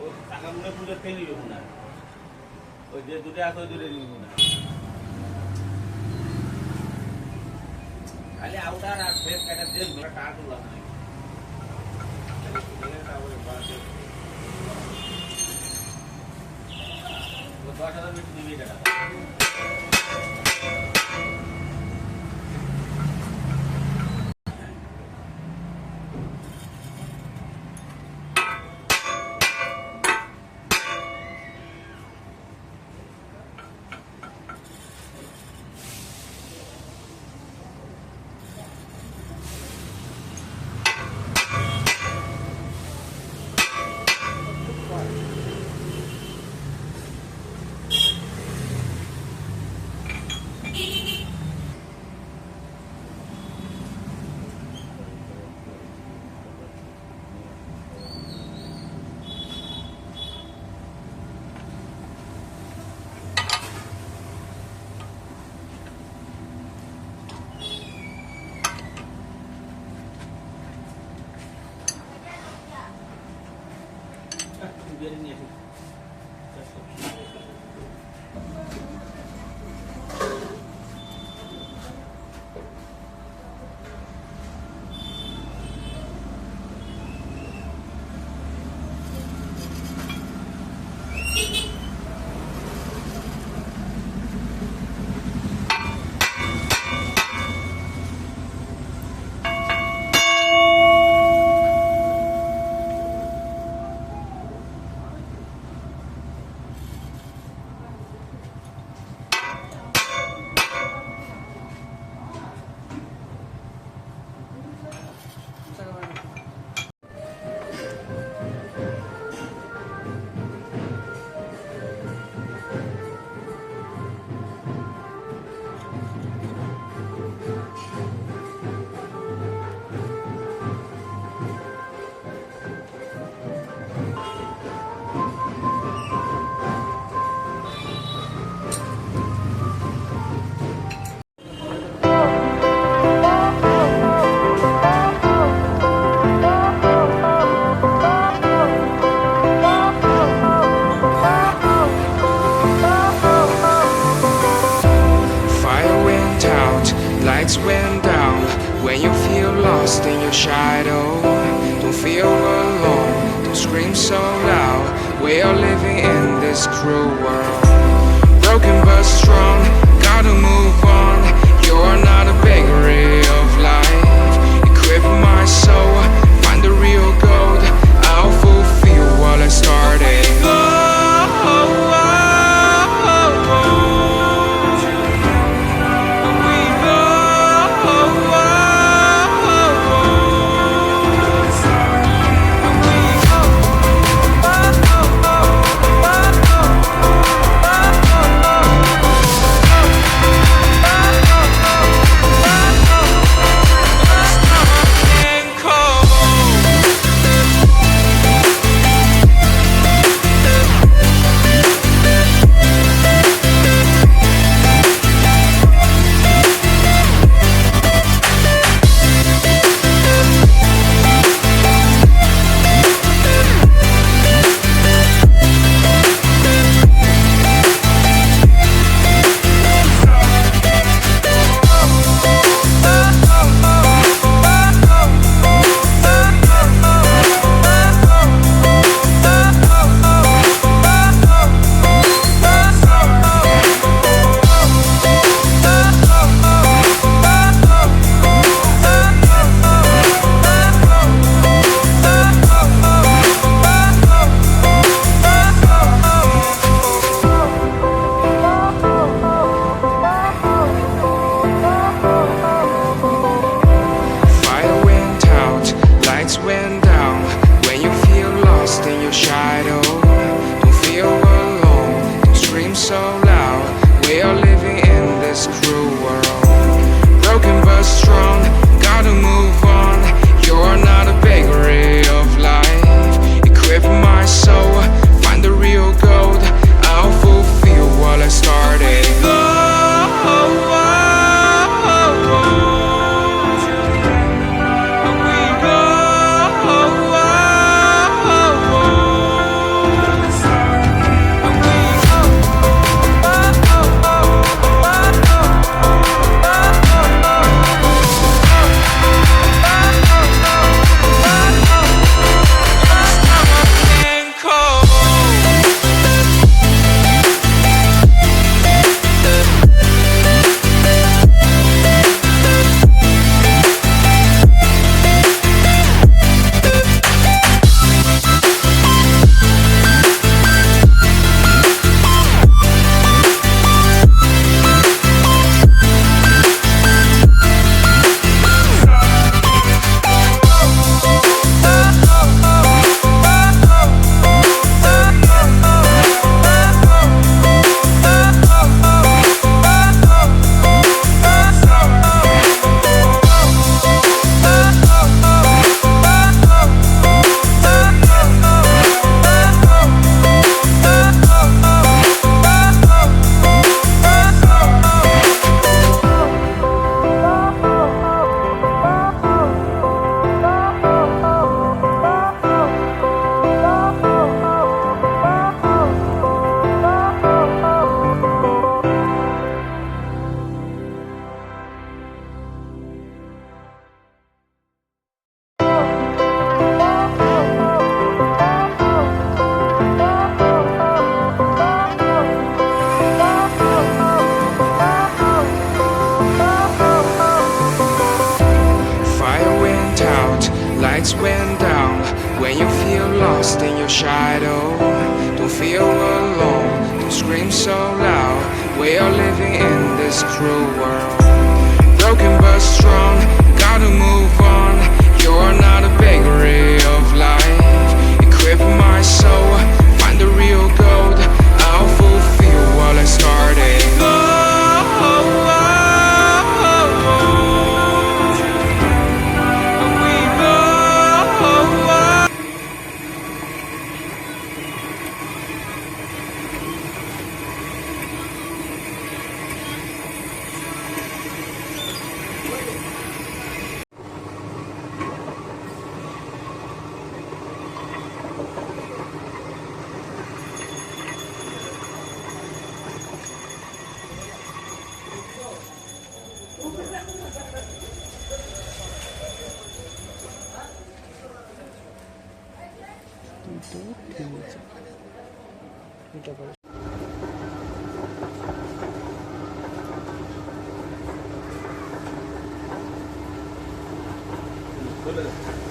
ও টাকাগুলো পুজোর থেকে নিব না, ওই যে দুটো আছে ওই দুটো নিব না, খালি আউটার আর ফেস কাটার দিয়ে টাকা তুললাম না। দশ হাজার বেশি দিবি টাকা। biar ini ya. Lights went down when you feel lost in your shadow. Don't feel alone, don't scream so loud. We are living in this cruel world. Broken but strong, gotta move on. You're not a bakery of life. Equip my soul, find the real gold. I'll fulfill what I started. lights went down. When you feel lost in your shadow, don't feel alone, don't scream so loud. We are living in this cruel world. Broken but strong, gotta move on. You're not a bakery of life. Equip my soul, find the real gold. I'll fulfill what I started. চলে যাচ্ছে